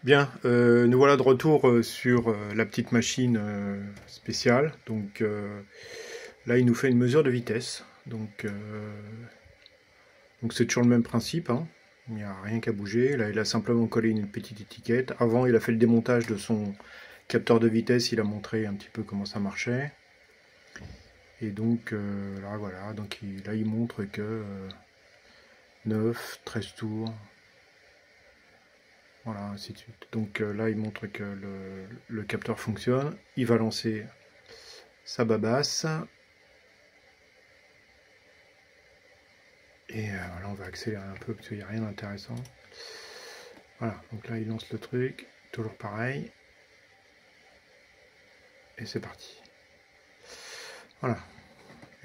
Bien, nous voilà de retour sur la petite machine spéciale. Donc là, il nous fait une mesure de vitesse. Donc c'est toujours le même principe, hein. Il n'y a rien qu'à bouger. Là, il a simplement collé une petite étiquette. Avant, il a fait le démontage de son capteur de vitesse. Il a montré un petit peu comment ça marchait. Et donc là, voilà. Donc là, il montre que 9, 13 tours. Voilà, ainsi de suite. Donc là, il montre que le capteur fonctionne. Il va lancer sa babasse. Et voilà, on va accélérer un peu parce qu'il n'y a rien d'intéressant. Voilà, donc là, il lance le truc. Toujours pareil. Et c'est parti. Voilà.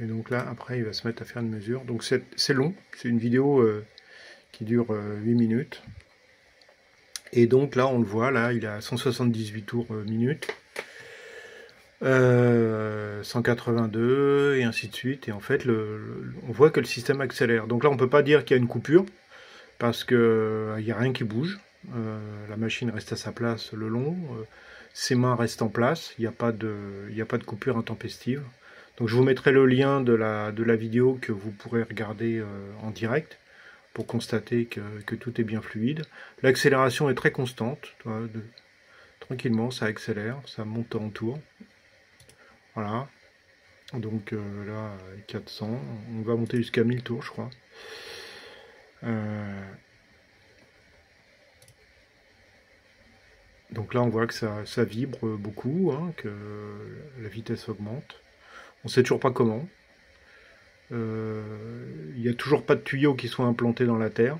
Et donc là, après, il va se mettre à faire une mesure. Donc c'est long. C'est une vidéo qui dure 8 minutes. Et donc là, on le voit, là, il a 178 tours minutes. 182 et ainsi de suite. Et en fait, on voit que le système accélère. Donc là, on ne peut pas dire qu'il y a une coupure parce qu'il n'y a rien qui bouge. La machine reste à sa place le long. Ses mains restent en place. Il n'y a pas de coupure intempestive. Donc je vous mettrai le lien de la vidéo que vous pourrez regarder en direct pour constater que tout est bien fluide. L'accélération est très constante. Tranquillement, ça accélère, ça monte en tour. Voilà. Donc là, 400. On va monter jusqu'à 1000 tours, je crois. Donc là, on voit que ça vibre beaucoup, hein, que la vitesse augmente. On ne sait toujours pas comment. Il n'y a toujours pas de tuyaux qui soient implantés dans la terre.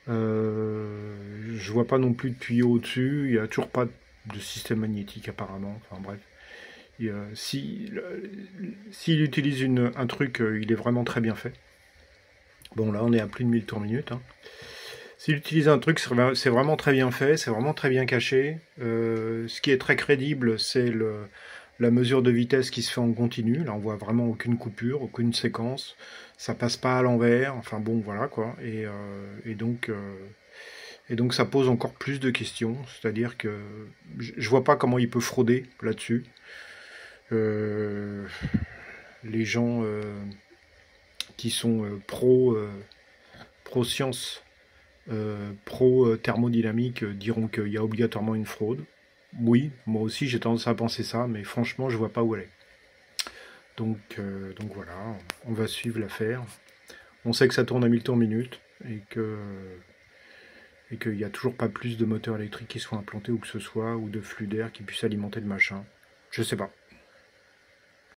Je vois pas non plus de tuyaux au-dessus. Il n'y a toujours pas de système magnétique apparemment. Enfin bref. S'il utilise un truc, il est vraiment très bien fait. Bon, là, on est à plus de 1000 tours minute. Hein. S'il utilise un truc, c'est vraiment très bien fait, c'est vraiment très bien caché. Ce qui est très crédible, c'est la mesure de vitesse qui se fait en continu. Là, on voit vraiment aucune coupure, aucune séquence. Ça passe pas à l'envers. Enfin bon, voilà quoi. Et donc, ça pose encore plus de questions. C'est-à-dire que je vois pas comment il peut frauder là-dessus. Les gens qui sont pro science, pro thermodynamique diront qu'il y a obligatoirement une fraude. Oui, moi aussi j'ai tendance à penser ça, mais franchement je vois pas où elle est. Donc voilà, on va suivre l'affaire. On sait que ça tourne à 1000 tours minute et qu'il n'y a toujours pas plus de moteurs électriques qui soient implantés ou que ce soit, ou de flux d'air qui puissent alimenter le machin. Je sais pas.